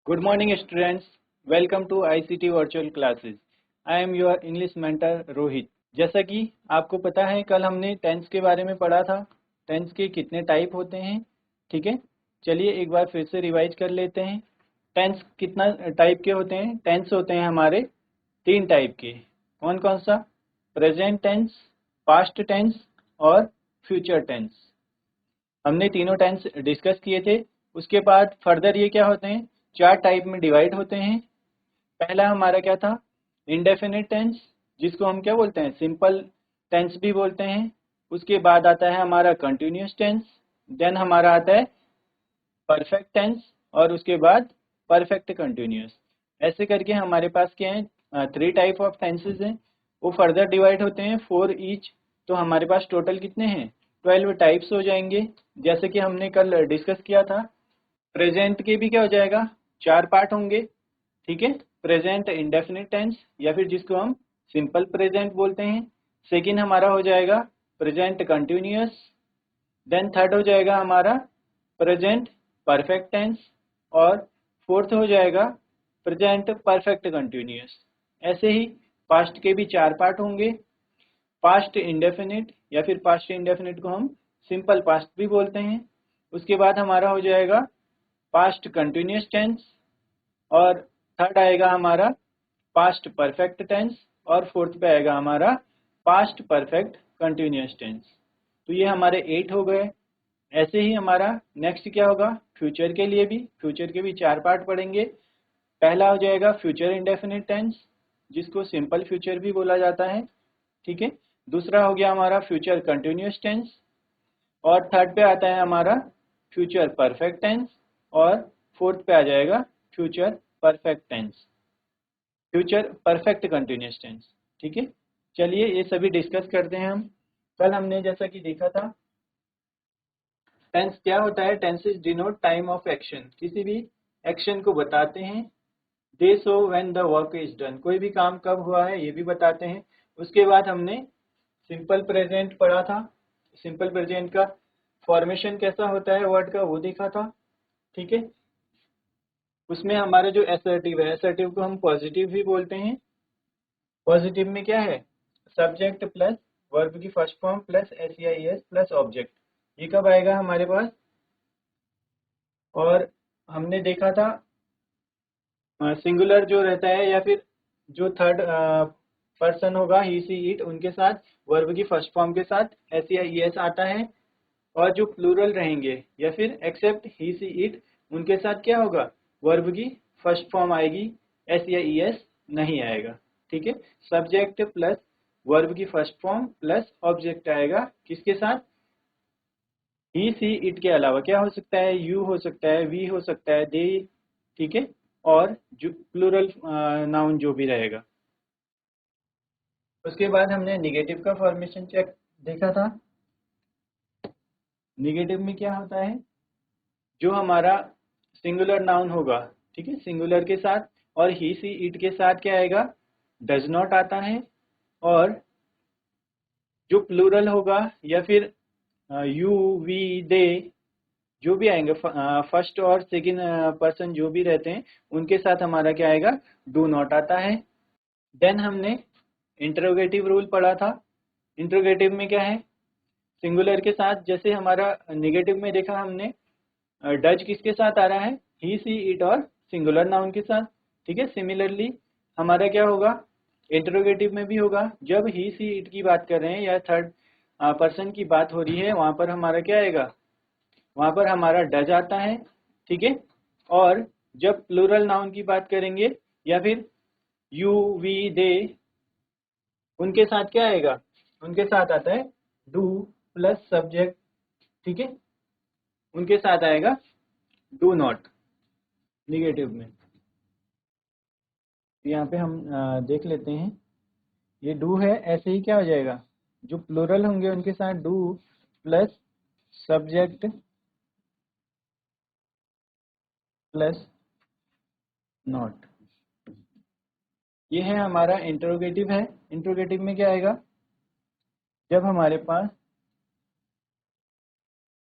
Good morning, students. Welcome to ICT Virtual Classes. I am your English mentor Rohit. जैसा कि आपको पता है कल हमने टेंस के बारे में पढ़ा था। टेंस के कितने टाइप होते हैं, ठीक है। चलिए एक बार फिर से रिवाइज कर लेते हैं। टेंस कितना टाइप के होते हैं? टेंस होते हैं हमारे 3 टाइप के। कौन कौन सा? प्रेजेंट टेंस, पास्ट टेंस और फ्यूचर टेंस। हमने तीनों टेंस डिस्कस किए थे। उसके बाद फर्दर ये क्या होते हैं? 4 टाइप में डिवाइड होते हैं। पहला हमारा क्या था? इंडेफिनिट टेंस, जिसको हम क्या बोलते हैं? सिंपल टेंस भी बोलते हैं। उसके बाद आता है हमारा कंटिन्यूस टेंस, देन हमारा आता है परफेक्ट टेंस और उसके बाद परफेक्ट कंटिन्यूस। ऐसे करके हमारे पास क्या है? 3 टाइप ऑफ टेंसेज हैं। वो फर्दर डिवाइड होते हैं 4 ईच। तो हमारे पास टोटल कितने हैं? 12 टाइप्स हो जाएंगे, जैसे कि हमने कल डिस्कस किया था। प्रेजेंट के भी क्या हो जाएगा? 4 पार्ट होंगे, ठीक है। प्रेजेंट इंडेफिनिट टेंस या फिर जिसको हम सिंपल प्रेजेंट बोलते हैं। सेकंड हमारा हो जाएगा प्रेजेंट कंटिन्यूअस। देन थर्ड हो जाएगा हमारा प्रेजेंट परफेक्ट टेंस और फोर्थ हो जाएगा प्रेजेंट परफेक्ट कंटिन्यूअस। ऐसे ही पास्ट के भी 4 पार्ट होंगे। पास्ट इंडेफिनिट या फिर पास्ट इंडेफिनिट को हम सिंपल पास्ट भी बोलते हैं। उसके बाद हमारा हो जाएगा पास्ट कंटिन्यूअस टेंस और थर्ड आएगा हमारा पास्ट परफेक्ट टेंस और फोर्थ पे आएगा हमारा पास्ट परफेक्ट कंटिन्यूअस टेंस। तो ये हमारे 8 हो गए। ऐसे ही हमारा नेक्स्ट क्या होगा? फ्यूचर के लिए भी, फ्यूचर के भी 4 पार्ट पढ़ेंगे। पहला हो जाएगा फ्यूचर इंडेफिनिट टेंस, जिसको सिंपल फ्यूचर भी बोला जाता है, ठीक है। दूसरा हो गया हमारा फ्यूचर कंटिन्यूअस टेंस और थर्ड पे आता है हमारा फ्यूचर परफेक्ट टेंस और फोर्थ पे आ जाएगा future perfect tense, future perfect continuous tense, ठीक है। चलिए ये सभी डिस्कस करते हैं हम। कल हमने जैसा कि देखा था, टेंस क्या होता है? Tenses denote time of action, किसी भी एक्शन को बताते हैं। दे show when the work is done, कोई भी काम कब हुआ है ये भी बताते हैं। उसके बाद हमने सिंपल प्रेजेंट पढ़ा था। सिंपल प्रेजेंट का फॉर्मेशन कैसा होता है वर्ड का, वो देखा था, ठीक है। उसमें हमारा जो एसर्टिव है, एसर्टिव को हम पॉजिटिव भी बोलते हैं। पॉजिटिव में क्या है? सब्जेक्ट प्लस वर्ब की first form plus S plus object. ये कब आएगा हमारे पास? और हमने देखा था सिंगुलर जो रहता है या फिर जो थर्ड पर्सन होगा, ही सी इट, उनके साथ वर्ब की फर्स्ट फॉर्म के साथ एस आता है। और जो प्लूरल रहेंगे या फिर एक्सेप्ट ही सी इट, उनके साथ क्या होगा? वर्ब की फर्स्ट फॉर्म आएगी, एस नहीं आएगा, ठीक है। सब्जेक्ट प्लस वर्ब की फर्स्ट फॉर्म प्लस ऑब्जेक्ट आएगा, किसके साथ? ही सी इट के अलावा क्या हो सकता है? यू हो सकता है, वी हो सकता है, दे, ठीक है। और जो प्लूरल नाउन जो भी रहेगा। उसके बाद हमने निगेटिव का फॉर्मेशन चेक देखा था। निगेटिव में क्या होता है? जो हमारा सिंगुलर नाउन होगा, ठीक है, सिंगुलर के साथ और ही सी इट के साथ क्या आएगा? डज नॉट आता है। और जो प्लूरल होगा या फिर यू, वी, दे, जो भी आएंगे फर्स्ट और सेकंड पर्सन जो भी रहते हैं, उनके साथ हमारा क्या आएगा? डू नॉट आता है। देन हमने इंटरोगेटिव रूल पढ़ा था। इंटरोगेटिव में क्या है? सिंगुलर के साथ, जैसे हमारा नेगेटिव में देखा हमने, डज किसके साथ आ रहा है? ही सी इट और सिंगुलर नाउन के साथ, ठीक है। सिमिलरली हमारा क्या होगा? इंटरोगेटिव में भी होगा। जब ही सी इट की बात कर रहे हैं या थर्ड पर्सन की बात हो रही है, वहां पर हमारा क्या आएगा? वहां पर हमारा डज आता है, ठीक है। और जब प्लूरल नाउन की बात करेंगे या फिर यू, वी, दे, उनके साथ क्या आएगा? उनके साथ आता है डू प्लस सब्जेक्ट, ठीक है। उनके साथ आएगा डू नॉट निगेटिव में। यहाँ पे हम देख लेते हैं, ये डू है, ऐसे ही क्या हो जाएगा? जो प्लूरल होंगे उनके साथ do plus subject plus not. ये है हमारा इंटरोगेटिव है। इंटरोगेटिव में क्या आएगा? जब हमारे पास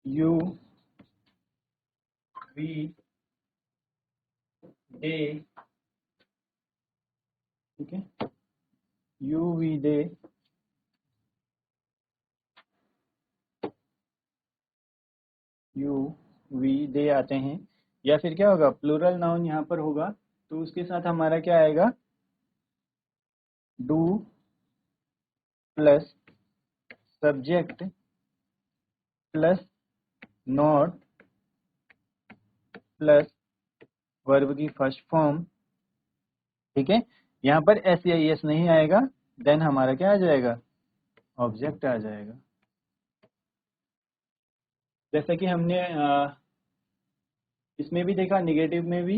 यू, वी, दे, ठीक है, you we they, you we they आते हैं, या फिर क्या होगा, प्लूरल नाउन यहाँ पर होगा तो उसके साथ हमारा क्या आएगा, do plus subject plus not plus verb की फर्स्ट फॉर्म, ठीक है। यहाँ पर एस या एस नहीं आएगा, देन हमारा क्या आ जाएगा, ऑब्जेक्ट आ जाएगा। जैसा कि हमने इसमें भी देखा, निगेटिव में भी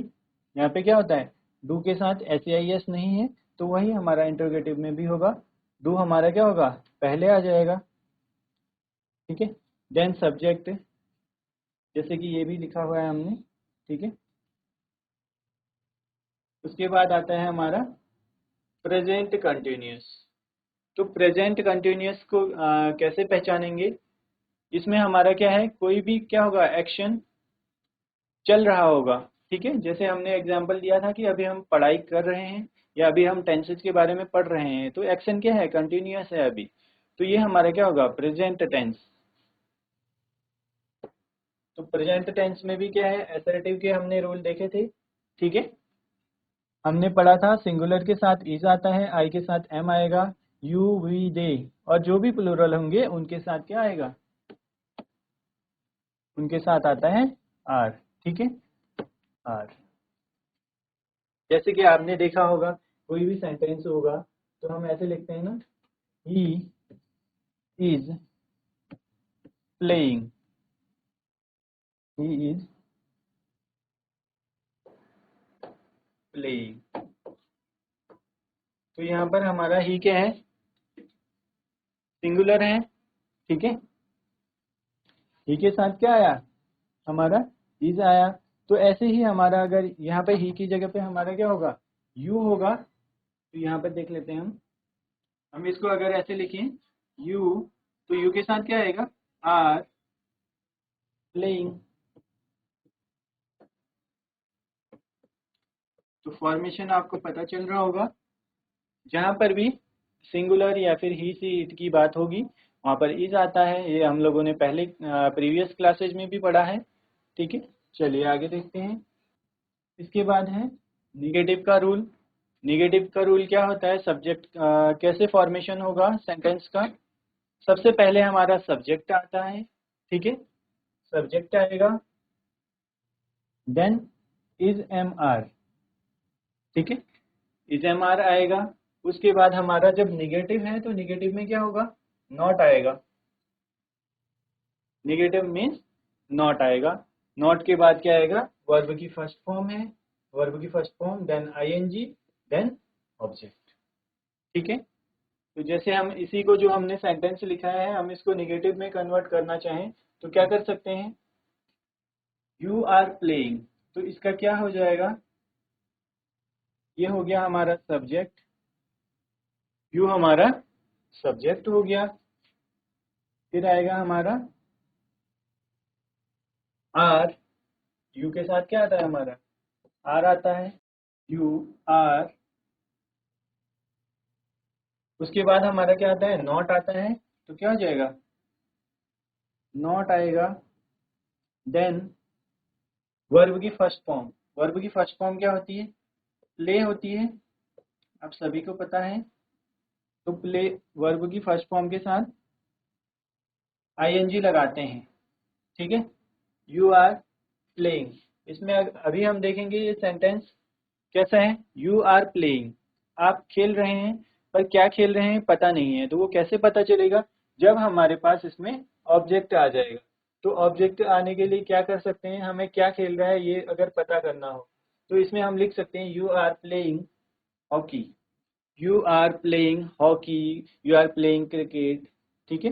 यहाँ पे क्या होता है, डू के साथ एस या एस नहीं है, तो वही हमारा इंटरोगेटिव में भी होगा, डू हमारा क्या होगा, पहले आ जाएगा, ठीक है। देन सब्जेक्ट, जैसे कि ये भी लिखा हुआ है हमने, ठीक है। उसके बाद आता है हमारा प्रेजेंट कंटिन्यूस। तो प्रेजेंट कंटिन्यूस को कैसे पहचानेंगे, इसमें हमारा क्या है, कोई भी क्या होगा, एक्शन चल रहा होगा, ठीक है। जैसे हमने एग्जांपल दिया था कि अभी हम पढ़ाई कर रहे हैं या अभी हम टेंसेस के बारे में पढ़ रहे हैं, तो एक्शन क्या है, कंटिन्यूअस है अभी, तो ये हमारा क्या होगा, प्रेजेंट टेंस। तो प्रेजेंट टेंस में भी क्या है, असर्टिव के हमने रूल देखे थे, ठीक है। हमने पढ़ा था सिंगुलर के साथ इज आता है, आई के साथ एम आएगा, यू वी दे, और जो भी प्लूरल होंगे उनके साथ क्या आएगा, उनके साथ आता है आर, ठीक है, आर। जैसे कि आपने देखा होगा, कोई भी सेंटेंस होगा तो हम ऐसे लिखते हैं ना, he is playing, he is playing. तो यहाँ पर हमारा ही क्या है, सिंगुलर है, ठीक है। ही के साथ क्या आया, हमारा इज आया। तो ऐसे ही हमारा अगर यहाँ पे ही की जगह पे हमारा क्या होगा, यू होगा, तो यहाँ पर देख लेते हैं हम इसको अगर ऐसे लिखें यू, तो यू के साथ क्या आएगा, आर प्लेइंग। तो फॉर्मेशन आपको पता चल रहा होगा, जहाँ पर भी सिंगुलर या फिर ही सी इट की बात होगी वहाँ पर इज आता है, ये हम लोगों ने पहले प्रीवियस क्लासेज में भी पढ़ा है, ठीक है। चलिए आगे देखते हैं। इसके बाद है निगेटिव का रूल। निगेटिव का रूल क्या होता है, सब्जेक्ट कैसे फॉर्मेशन होगा सेंटेंस का, सबसे पहले हमारा सब्जेक्ट आता है, ठीक है, सब्जेक्ट आएगा, देन इज एम आर, ठीक है, इज एम आर आएगा। उसके बाद हमारा जब निगेटिव है तो निगेटिव में क्या होगा, नॉट आएगा, निगेटिव मीन्स नॉट आएगा। नॉट के बाद क्या आएगा, वर्ब की फर्स्ट फॉर्म है, वर्ब की first form, then ING, then object, ठीक है। तो जैसे हम इसी को जो हमने सेंटेंस लिखा है हम इसको निगेटिव में कन्वर्ट करना चाहें तो क्या कर सकते हैं, यू आर प्लेइंग, तो इसका क्या हो जाएगा, ये हो गया हमारा सब्जेक्ट, यू हमारा सब्जेक्ट हो गया, फिर आएगा हमारा आर, यू के साथ क्या आता है हमारा, आर आता है, यू आर। उसके बाद हमारा क्या आता है, नॉट आता है, तो क्या हो जाएगा, नॉट आएगा, देन वर्ब की फर्स्ट फॉर्म, वर्ब की फर्स्ट फॉर्म क्या होती है, प्ले होती है, आप सभी को पता है। तो प्ले वर्ब की फर्स्ट फॉर्म के साथ आईएनजी लगाते हैं, ठीक है, यू आर प्लेइंग। इसमें अभी हम देखेंगे ये सेंटेंस कैसा है, यू आर प्लेइंग, आप खेल रहे हैं, पर क्या खेल रहे हैं पता नहीं है, तो वो कैसे पता चलेगा, जब हमारे पास इसमें ऑब्जेक्ट आ जाएगा। तो ऑब्जेक्ट आने के लिए क्या कर सकते हैं, हमें क्या खेल रहा है ये अगर पता करना हो तो इसमें हम लिख सकते हैं you are playing hockey, you are playing hockey, you are playing cricket, ठीक है,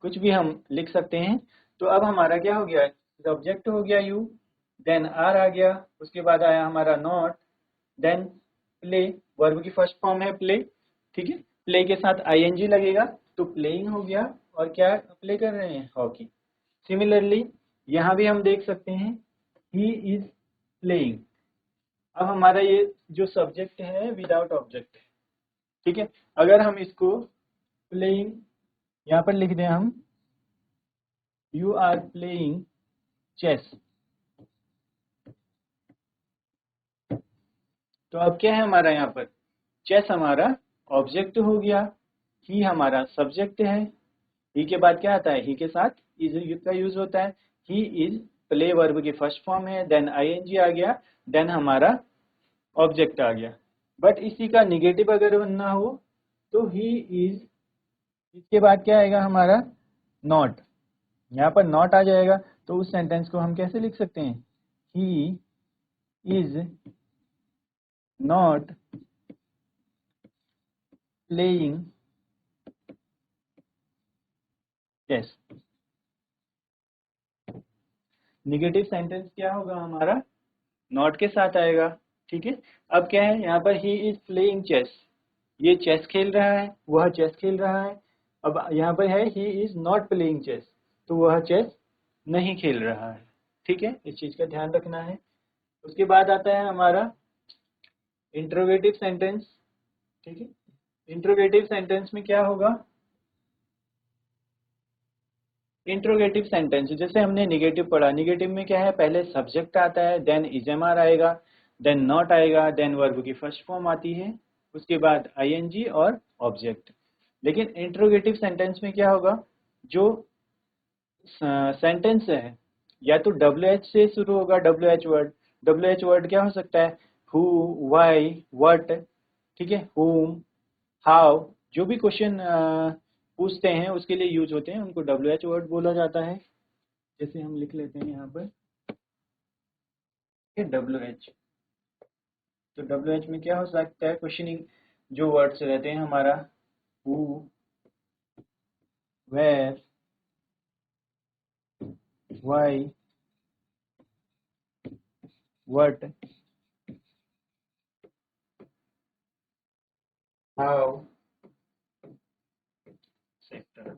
कुछ भी हम लिख सकते हैं। तो अब हमारा क्या हो गया, सब्जेक्ट हो गया यू, देन आर आ गया, उसके बाद आया हमारा नॉट, देन प्ले, वर्ब की फर्स्ट फॉर्म है प्ले, ठीक है, प्ले के साथ आईएनजी लगेगा तो प्लेइंग हो गया, और क्या प्ले कर रहे हैं, हॉकी। सिमिलरली यहाँ भी हम देख सकते हैं ही इज प्लेइंग, अब हमारा ये जो सब्जेक्ट है विदाउट ऑब्जेक्ट है, ठीक है। अगर हम इसको प्लेइंग यहाँ पर लिख दें हम, यू आर प्लेइंग चेस, तो अब क्या है हमारा यहाँ पर, चेस हमारा ऑब्जेक्ट हो गया, ही हमारा सब्जेक्ट है। ही के बाद क्या आता है, ही के साथ इज का यूज होता है। ही इज प्ले वर्ब की फर्स्ट फॉर्म है, देन आईएनजी आ गया, देन हमारा ऑब्जेक्ट आ गया। बट इसी का निगेटिव अगर बनना हो तो ही इज, इसके बाद क्या आएगा हमारा, नॉट, यहाँ पर नॉट आ जाएगा। तो उस सेंटेंस को हम कैसे लिख सकते हैं, he is not playing chess. Negative sentence क्या होगा हमारा, नॉट के साथ आएगा, ठीक है। अब क्या है यहाँ पर, ही इज प्लेइंग चेस, ये चेस खेल रहा है, वह चेस खेल रहा है। अब यहाँ पर है he is not playing chess, तो वह चेस नहीं खेल रहा है, ठीक है। इस चीज का ध्यान रखना है। उसके बाद आता है हमारा इंट्रोगेटिव सेंटेंस, ठीक है। इंट्रोगेटिव सेंटेंस में क्या होगा, इंट्रोगेटिव सेंटेंस जैसे हमने निगेटिव पढ़ा, निगेटिव में क्या है, पहले सब्जेक्ट आता है, देन इजएमआर आएगा, देन नॉट आएगा, देन वर्ब की फर्स्ट फॉर्म आती है, उसके बाद आईएनजी और ऑब्जेक्ट। लेकिन इंट्रोगेटिव सेंटेंस में क्या होगा, जो सेंटेंस है या तो डब्ल्यू एच से शुरू होगा, W H word. W H word क्या हो सकता है, हु, वाई, व्हाट, ठीक है, हुम, हाउ, जो भी क्वेश्चन पूछते हैं उसके लिए यूज होते हैं, उनको डब्ल्यू एच वर्ड बोला जाता है। जैसे हम लिख लेते हैं यहाँ पर डब्ल्यू एच, तो डब्ल्यू एच में क्या हो सकता है, क्वेश्चनिंग जो वर्ड्स रहते हैं हमारा, who, where, why, what, how, sector,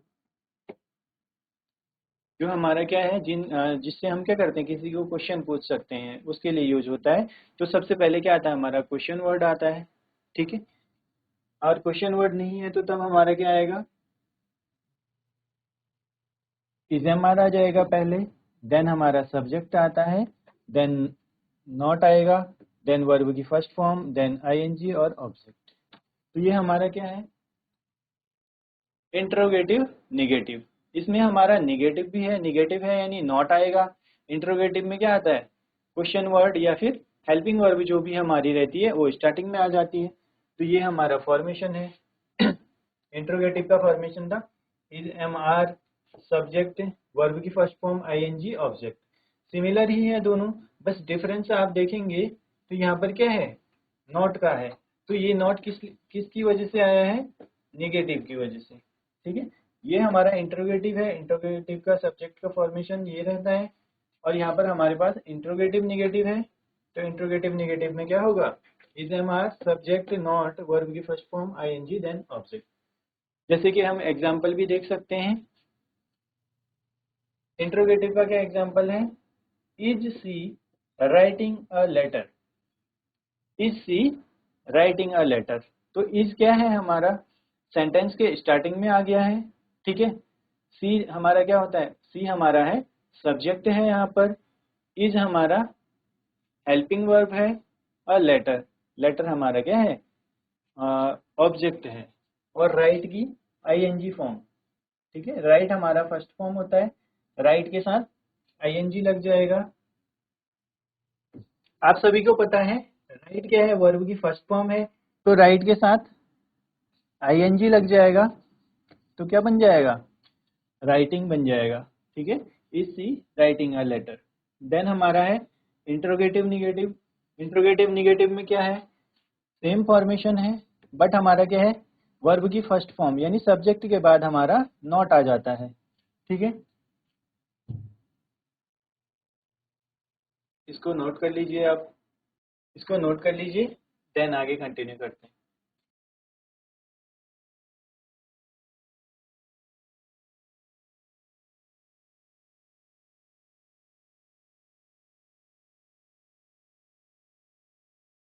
जो हमारा क्या है, जिससे हम क्या करते हैं, किसी को क्वेश्चन पूछ सकते हैं, उसके लिए यूज होता है। तो सबसे पहले क्या आता है हमारा, क्वेश्चन वर्ड आता है, ठीक है। और क्वेश्चन वर्ड नहीं है तो तब हमारा क्या आएगा, इजेमआर आ जाएगा पहले, देन हमारा सब्जेक्ट आता है, देन नॉट आएगा, देन वर्ब की फर्स्ट फॉर्म, देन आईएनजी और ऑब्जेक्ट। तो ये हमारा क्या है, इंट्रोगेटिव निगेटिव। इसमें हमारा निगेटिव भी है, निगेटिव है यानी नॉट आएगा। इंट्रोगेटिव में क्या आता है, क्वेश्चन वर्ड या फिर हेल्पिंग वर्ब जो भी हमारी रहती है वो स्टार्टिंग में आ जाती है। तो ये हमारा फॉर्मेशन है। इंट्रोगेटिव का फॉर्मेशन था, is am are, subject, verb की first form, ING, object. Similar ही है दोनों, बस डिफरेंस आप देखेंगे तो यहाँ पर क्या है, नॉट का है। तो ये नॉट किसकी वजह से आया है, निगेटिव की वजह से, ठीक है। ये हमारा इंट्रोगेटिव है, इंट्रोगेटिव का सब्जेक्ट का फॉर्मेशन ये रहता है। और यहाँ पर हमारे पास इंट्रोगेटिव निगेटिव है, तो इंट्रोगेटिव निगेटिव में क्या होगा, is am are, subject, not, verb की first form, ING, then object. जैसे कि हम एग्जाम्पल भी देख सकते हैं। इंट्रोगेटिव का क्या एग्जाम्पल है, is she writing a letter, is she writing a letter. तो इज क्या है हमारा, सेंटेंस के स्टार्टिंग में आ गया है, ठीक है। सी हमारा क्या होता है, सी हमारा है सब्जेक्ट है यहाँ पर, इज हमारा हेल्पिंग वर्ब है, और लेटर, लेटर हमारा क्या है, ऑब्जेक्ट है, और राइट की आईएनजी फॉर्म, ठीक है। राइट हमारा फर्स्ट फॉर्म होता है, राइट के साथ आईएनजी लग जाएगा। आप सभी को पता है राइट क्या है, वर्ब की फर्स्ट फॉर्म है, तो राइट के साथ आईएनजी लग जाएगा, तो क्या बन जाएगा, राइटिंग बन जाएगा, ठीक है। Is she writing a letter. Then हमारा है इंट्रोगेटिव निगेटिव। इंट्रोगेटिव निगेटिव में क्या है, सेम फॉर्मेशन है, बट हमारा क्या है, वर्ब की फर्स्ट फॉर्म यानी सब्जेक्ट के बाद हमारा नॉट आ जाता है, ठीक है। इसको नोट कर लीजिए आप, इसको नोट कर लीजिए, देन आगे कंटिन्यू करते हैं।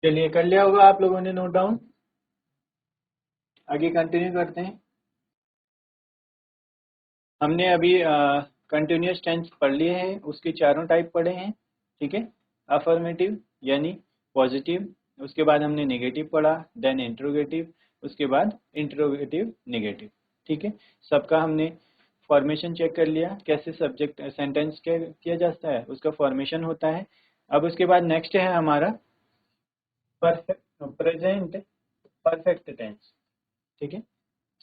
चलिए, कर लिया होगा आप लोगों ने नोट डाउन। आगे कंटिन्यू करते हैं। हमने अभी कंटिन्यूअस टेंस पढ़ लिए हैं, उसके चारों टाइप पढ़े हैं। ठीक है, अफर्मेटिव यानी पॉजिटिव, उसके बाद हमने नेगेटिव पढ़ा, देन इंट्रोगेटिव, उसके बाद इंट्रोगेटिव नेगेटिव। ठीक है, सबका हमने फॉर्मेशन चेक कर लिया, कैसे सब्जेक्ट सेंटेंस किया जाता है, उसका फॉर्मेशन होता है। अब उसके बाद नेक्स्ट है हमारा परफेक्ट प्रेजेंट परफेक्ट टेंस। ठीक है,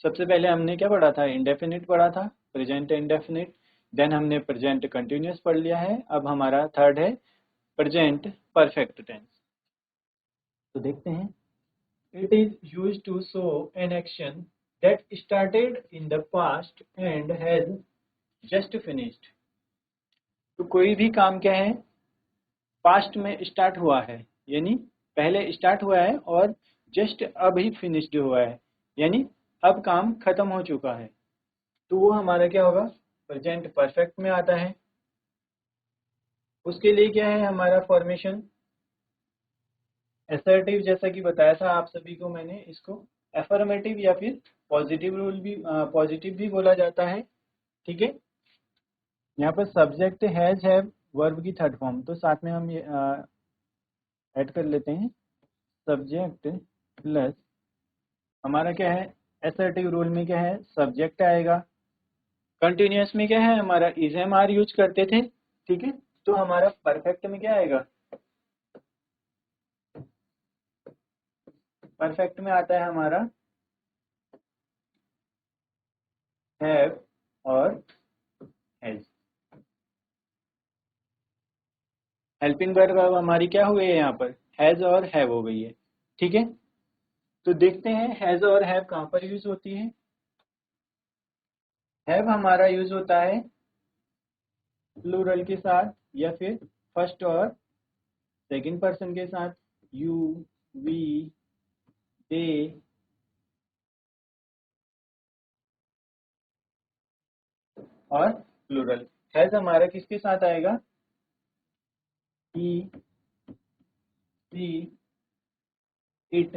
सबसे पहले हमने क्या पढ़ा था, इंडेफिनिट पढ़ा था, प्रेजेंट इंडेफिनिट। देन हमने प्रेजेंट कंटिन्यूअस पढ़ लिया है। अब हमारा थर्ड है प्रेजेंट परफेक्ट टेंस। तो देखते हैं। It is used to show an action that started in the past and has just finished. तो कोई भी काम क्या है, पास्ट में स्टार्ट हुआ है, यानी पहले स्टार्ट हुआ है और जस्ट अभी फिनिश्ड हुआ है, यानी अब काम खत्म हो चुका है, तो वो हमारा क्या होगा, प्रेजेंट परफेक्ट में आता है। उसके लिए क्या है हमारा फॉर्मेशन, असर्टिव, जैसा कि बताया था आप सभी को मैंने, इसको एफर्मेटिव या फिर पॉजिटिव भी बोला जाता है। ठीक है, यहाँ पर सब्जेक्ट हैज हैव वर्ब की थर्ड फॉर्म, तो साथ में हम ये ऐड कर लेते हैं, सब्जेक्ट प्लस हमारा क्या है, असर्टिव रूल में क्या है, सब्जेक्ट आएगा। कंटिन्यूअस में क्या है हमारा, इज एम आर यूज करते थे। ठीक है, तो हमारा परफेक्ट में क्या आएगा, परफेक्ट में आता है हमारा हैव और हैज। हेल्पिंग वर्ब अब हमारी क्या हुई है यहाँ पर, हैज और हैव हो गई है। ठीक है, तो देखते हैं हैज और हैव कहाँ पर यूज होती है। हैव हमारा यूज होता है प्लूरल के साथ या फिर फर्स्ट और सेकंड पर्सन के साथ, यू, वी, दे, और प्लूरल। हैज हमारा किसके साथ आएगा, ही, सी, इट,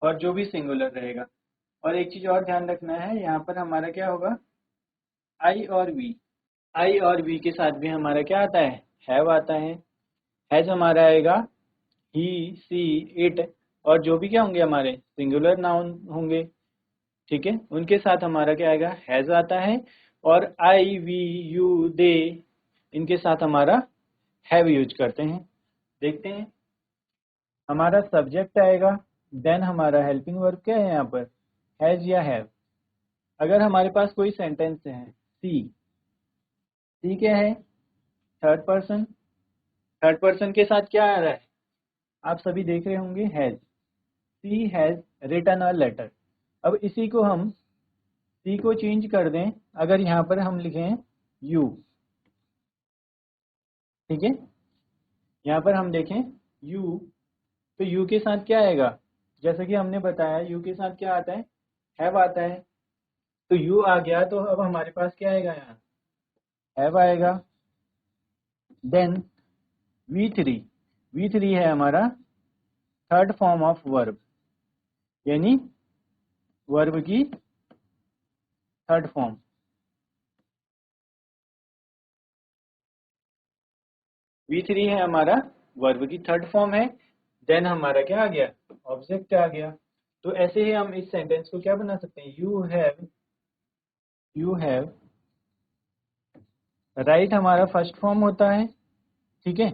और जो भी सिंगुलर रहेगा। और एक चीज और ध्यान रखना है, यहाँ पर हमारा क्या होगा, आई और वी। आई और वी के साथ भी हमारा क्या आता है, हैव आता है। हैज हमारा आएगा ही, सी, इट, और जो भी क्या होंगे हमारे सिंगुलर नाउन होंगे। ठीक है, उनके साथ हमारा क्या आएगा, हैज आता है। और आई, वी, यू, दे, इनके साथ हमारा हैव यूज करते हैं। देखते हैं, हमारा सब्जेक्ट आएगा, देन हमारा हेल्पिंग वर्ब क्या है यहाँ पर, हैज या हैव। अगर हमारे पास कोई सेंटेंस है, सी, सी क्या है, थर्ड पर्सन, थर्ड पर्सन के साथ क्या आ रहा है, आप सभी देख रहे होंगे, has. She has written a letter. अब इसी को हम, सी को चेंज कर दें, अगर यहाँ पर हम लिखें यू। ठीक है, यहाँ पर हम देखें यू, तो यू के साथ क्या आएगा, जैसे कि हमने बताया यू के साथ क्या आता है, हैव आता है। तो यू आ गया, तो अब हमारे पास क्या आएगा, यहाँ हैव आएगा। Then V three, V three है हमारा थर्ड फॉर्म ऑफ वर्ब, यानी वर्ब की थर्ड फॉर्म। वी थ्री है हमारा वर्ब की थर्ड फॉर्म है। देन हमारा क्या आ गया, ऑब्जेक्ट आ गया। तो ऐसे ही हम इस सेंटेंस को क्या बना सकते हैं, यू हैव राइट हमारा फर्स्ट फॉर्म होता है। ठीक है,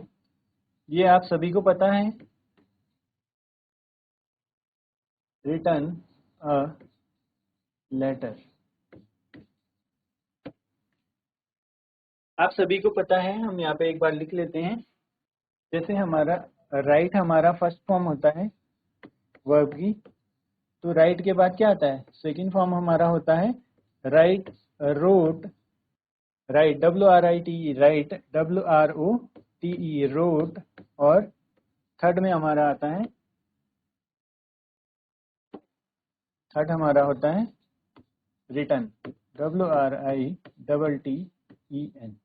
ये आप सभी को पता है, रिटर्न अ लेटर, आप सभी को पता है। हम यहाँ पे एक बार लिख लेते हैं, जैसे हमारा राइट हमारा फर्स्ट फॉर्म होता है वर्ब की, तो राइट के बाद क्या आता है, सेकंड फॉर्म हमारा होता है write, wrote, write, W R I T E, write, W R O T E, wrote. और थर्ड में हमारा आता है, थर्ड हमारा होता है written, W R I double T E N.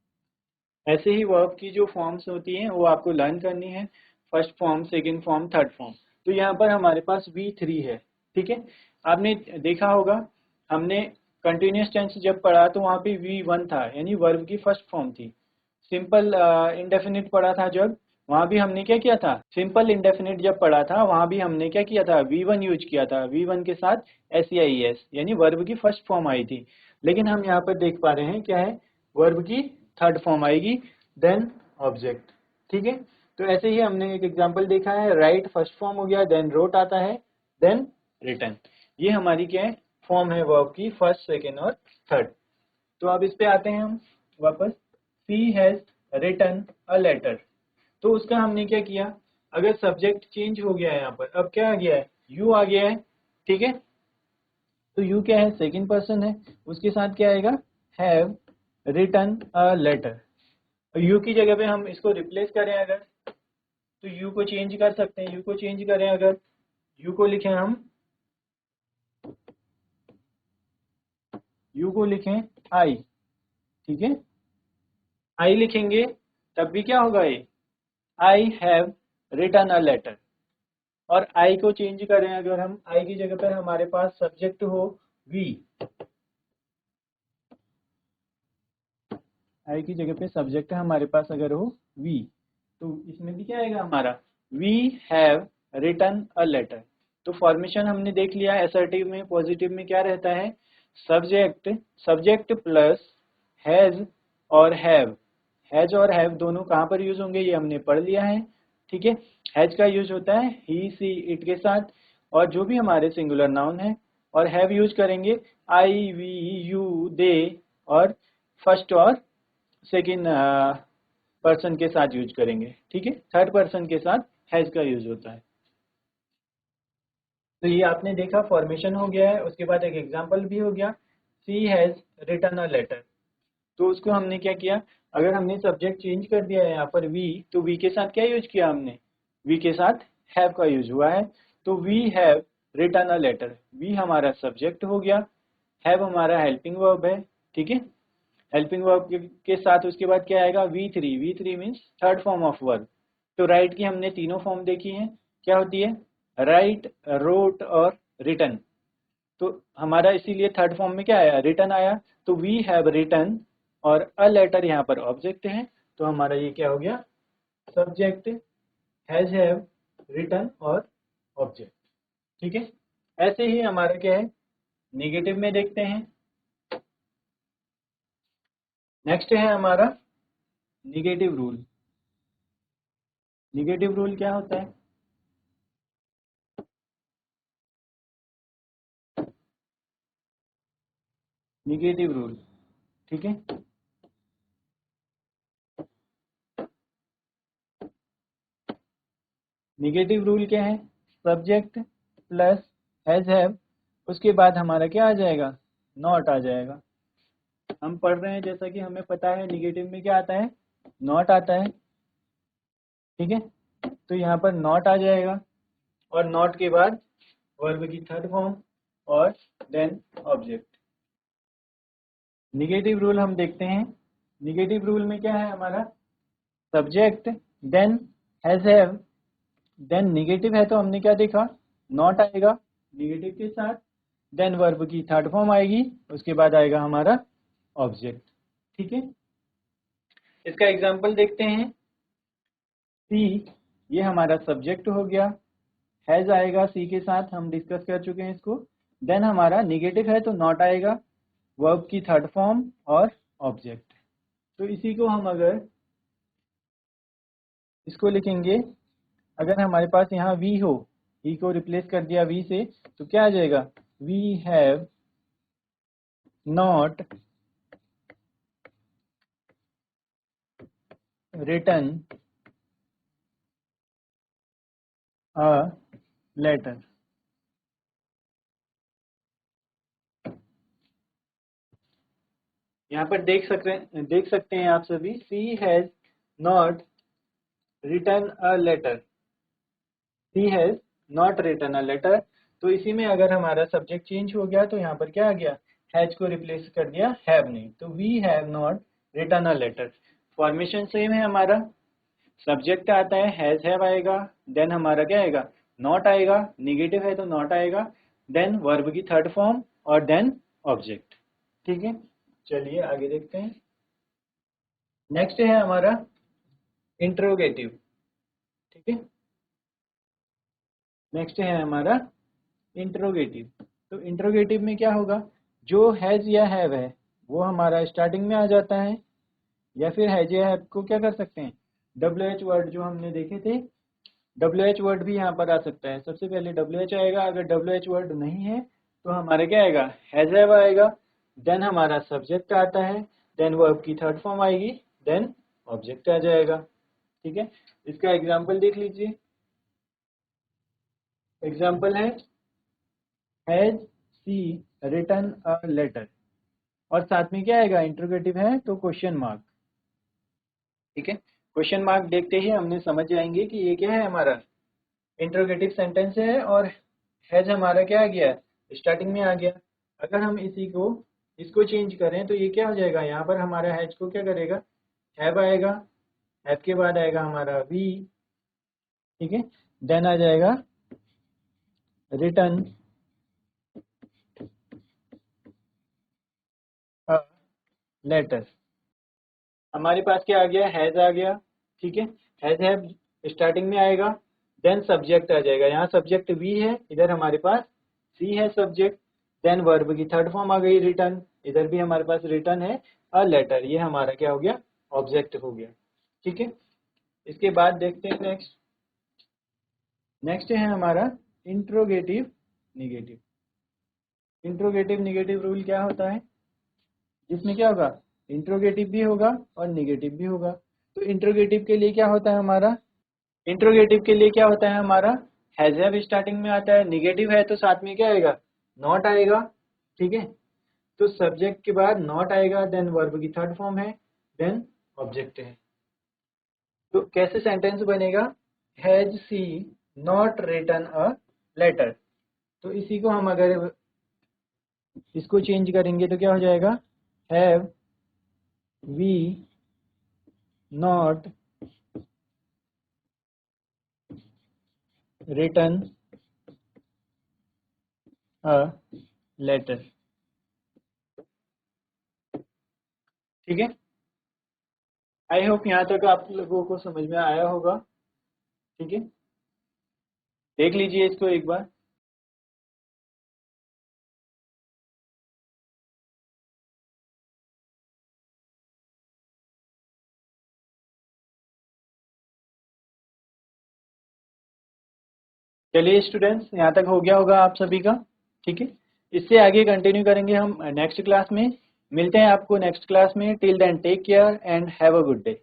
ऐसे ही वर्ब की जो फॉर्म्स होती हैं वो आपको लर्न करनी है, first form, second form, third form. तो यहाँ पर हमारे पास V3 है, ठीक है। आपने देखा होगा हमने कंटिन्यूस टेंस जब पढ़ा तो वहाँ पे V1 था, यानी वर्ब की फर्स्ट फॉर्म थी। सिंपल इंडेफिनिट पढ़ा था जब, वहाँ भी हमने क्या किया था, सिंपल इंडेफिनिट जब पढ़ा था वहाँ भी हमने क्या किया था, V1 यूज किया था। V1 के साथ SEIS यानी वर्ब की फर्स्ट फॉर्म आई थी। लेकिन हम यहाँ पर देख पा रहे हैं क्या है, वर्ब की थर्ड फॉर्म आएगी, देन ऑब्जेक्ट, ठीक है। तो ऐसे ही हमने एक एग्जांपल देखा है, राइट फर्स्ट फॉर्म हो गया, देन रोट आता है, देन रिटन। ये हमारी क्या है, फॉर्म है वर्ब की फर्स्ट, सेकेंड और थर्ड। तो अब इस पे आते हैं हम वापस। सी हैज रिटन अ लेटर। तो उसका हमने क्या किया, अगर सब्जेक्ट चेंज हो गया है यहाँ पर, अब क्या आ गया है, यू आ गया है, ठीक है। तो यू क्या है, सेकंड पर्सन है, उसके साथ क्या आएगा, have written a letter. You की जगह पे हम इसको रिप्लेस करें अगर, तो यू को चेंज कर सकते हैं। यू को चेंज करें अगर, यू को लिखें हम, यू को लिखें आई, ठीक है। आई लिखेंगे तब भी क्या होगा ये, I have written a letter. और आई को चेंज करें अगर हम, आई की जगह पर हमारे पास सब्जेक्ट हो वी, आई की जगह पे सब्जेक्ट हमारे पास अगर हो वी, तो इसमें भी क्या आएगा हमारा, we have written a letter. तो फॉर्मेशन हमने देख लिया, असर्टिव में पॉजिटिव में क्या रहता है, सब्जेक्ट, सब्जेक्ट प्लस हैज और हैव। हैज और हैव दोनों कहाँ पर यूज होंगे ये हमने पढ़ लिया है, ठीक है। हैज का यूज होता है ही, सी, इट के साथ, और जो भी हमारे सिंगुलर नाउन है। और हैव यूज करेंगे आई, वी, यू, दे, और फर्स्ट और सेकेंड पर्सन के साथ यूज करेंगे, ठीक है। थर्ड पर्सन के साथ हैज का यूज होता है। तो ये आपने देखा फॉर्मेशन हो गया है, उसके बाद एक एग्जांपल भी हो गया, सी हैज रिटन अ लेटर। तो उसको हमने क्या किया, अगर हमने सब्जेक्ट चेंज कर दिया है यहाँ पर वी, तो वी के साथ क्या यूज किया हमने, वी के साथ हैव का यूज हुआ है। तो we have written a letter, we हमारा सब्जेक्ट हो गया, हैव हमारा हेल्पिंग वर्ब है, ठीक है। हेल्पिंग वर्ब के साथ उसके बाद क्या आएगा, V3, V3 means third form of verb. तो राइट की हमने तीनों फॉर्म देखी हैं, क्या होती है, राइट, रोट और रिटन। तो हमारा इसीलिए थर्ड फॉर्म में क्या आया, रिटन आया। तो वी हैव रिटन, और अ लेटर यहाँ पर ऑब्जेक्ट है, तो हमारा ये क्या हो गया, सब्जेक्ट, हैज, हैव, रिटन और ऑब्जेक्ट, ठीक है। ऐसे ही हमारा क्या है, निगेटिव में देखते हैं। नेक्स्ट है हमारा निगेटिव रूल। निगेटिव रूल क्या होता है, निगेटिव रूल, ठीक है। निगेटिव रूल क्या है, सब्जेक्ट प्लस हैज, हैव, उसके बाद हमारा क्या आ जाएगा, नॉट आ जाएगा। हम पढ़ रहे हैं जैसा कि हमें पता है निगेटिव में क्या आता है, नॉट आता है, ठीक है। तो यहाँ पर नॉट आ जाएगा, और नॉट के बाद वर्ब की थर्ड फॉर्म, और देन ऑब्जेक्ट। निगेटिव रूल हम देखते हैं। निगेटिव रूल में क्या है हमारा, subject, then has, have, then negative है तो हमने क्या देखा, नॉट आएगा निगेटिव के साथ, देन वर्ब की थर्ड फॉर्म आएगी, उसके बाद आएगा हमारा ऑब्जेक्ट, ठीक है। इसका एग्जांपल देखते हैं। सी, ये हमारा सब्जेक्ट हो गया, हैज आएगा सी के साथ, हम डिस्कस कर चुके हैं इसको। देन हमारा निगेटिव है तो नॉट आएगा, वर्ब की थर्ड फॉर्म और ऑब्जेक्ट। तो इसी को हम अगर इसको लिखेंगे, अगर हमारे पास यहाँ वी हो, ही को रिप्लेस कर दिया वी से, तो क्या आ जाएगा, we have not written a letter. यहाँ पर देख सकते हैं आप सभी, she has not written a letter, she has not written a letter. तो इसी में अगर हमारा सब्जेक्ट चेंज हो गया तो यहाँ पर क्या आ गया, हैज को रिप्लेस कर दिया हैव ने, तो we have not written a letter. Formation same है हमारा। सब्जेक्ट आता है हैज हैव आएगा, देन हमारा क्या आएगा, नॉट आएगा, निगेटिव है तो नॉट आएगा, देन वर्ब की थर्ड फॉर्म और देन ऑब्जेक्ट। ठीक है, चलिए आगे देखते हैं। नेक्स्ट है हमारा इंट्रोगेटिव। ठीक है, नेक्स्ट है हमारा इंट्रोगेटिव। तो इंट्रोगेटिव में क्या होगा, जो हैज या हैव है वो हमारा स्टार्टिंग में आ जाता है, या फिर हैज या हैव को क्या कर सकते हैं, WH वर्ड जो हमने देखे थे, WH वर्ड भी यहाँ पर आ सकता है। सबसे पहले WH आएगा, अगर WH वर्ड नहीं है तो हमारा क्या आएगा, हैज हैव आएगा, देन हमारा सब्जेक्ट आता है, देन वर्ब की थर्ड फॉर्म आएगी, देन ऑब्जेक्ट आ जाएगा। ठीक है, इसका एग्जाम्पल देख लीजिए। एग्जाम्पल है has she written a letter, और साथ में क्या आएगा, इंट्रोगेटिव है तो क्वेश्चन मार्क। ठीक है, क्वेश्चन मार्क देखते ही हमने समझ जाएंगे कि ये क्या है, हमारा इंट्रोगेटिव सेंटेंस है, और हैज हमारा क्या आ गया, स्टार्टिंग में आ गया। अगर हम इसको चेंज करें तो ये क्या हो जाएगा, यहाँ पर हमारा हैज को क्या करेगा, हैव आएगा, हैव के बाद आएगा हमारा वी। ठीक है, देन आ जाएगा रिटन अ लेटर। हमारे पास क्या आ गया, हैज आ गया। ठीक है, हैज हैव स्टार्टिंग में आएगा, देन सब्जेक्ट आ जाएगा, यहाँ सब्जेक्ट वी है, इधर हमारे पास सी है सब्जेक्ट, देन वर्ब की थर्ड फॉर्म आ गई रिटर्न, इधर भी हमारे पास रिटर्न है अ लेटर, ये हमारा क्या हो गया, ऑब्जेक्ट हो गया। ठीक है, इसके बाद देखते हैं नेक्स्ट। नेक्स्ट है हमारा interrogative negative. Interrogative negative rule क्या होता है, जिसमें क्या होगा, इंट्रोगेटिव भी होगा और निगेटिव भी होगा। तो इंट्रोगेटिव के लिए क्या होता है हमारा, इंट्रोगेटिव के लिए क्या होता है हमारा, हैज हैव स्टार्टिंग में आता है, निगेटिव है तो साथ में क्या आएगा, नॉट आएगा। ठीक है, तो सब्जेक्ट के बाद नॉट आएगा, देन वर्ब की थर्ड फॉर्म है, देन ऑब्जेक्ट है। तो कैसे सेंटेंस बनेगा, has she not written a letter. तो इसी को हम अगर इसको चेंज करेंगे तो क्या हो जाएगा, have we not written a letter. ठीक है, आई होप यहाँ तक आप लोगों को समझ में आया होगा। ठीक है, देख लीजिए इसको एक बार। चलिए स्टूडेंट्स, यहाँ तक हो गया होगा आप सभी का। ठीक है, इससे आगे कंटिन्यू करेंगे हम नेक्स्ट क्लास में। मिलते हैं आपको नेक्स्ट क्लास में। Till then take care and have a good day.